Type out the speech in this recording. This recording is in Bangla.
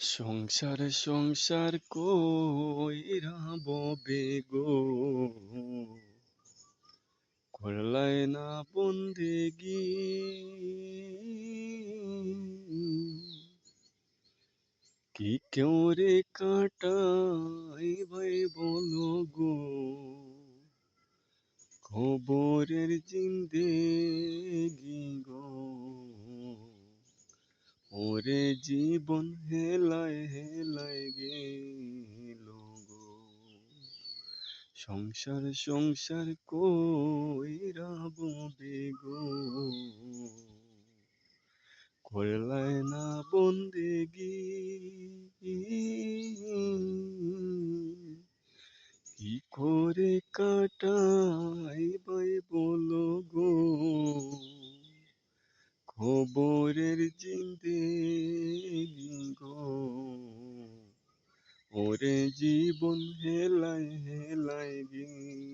সংসার সংসার কইরা ববে গো, করলায় না বন্দেগি। কি কেউ রে কাটাই ভাই বলো গো, খবরের জিন্দেগি গো। ওরে জীবন হেলায় হেলায় গেল গো। সংসার সংসার কইরা ববে গো, করলায় না বন্দেগি। কি করে কাটাই ভাই বলো গো, খবরের জিন্দেগি গো। ওরে জীবন হেলায় হেলায় গেল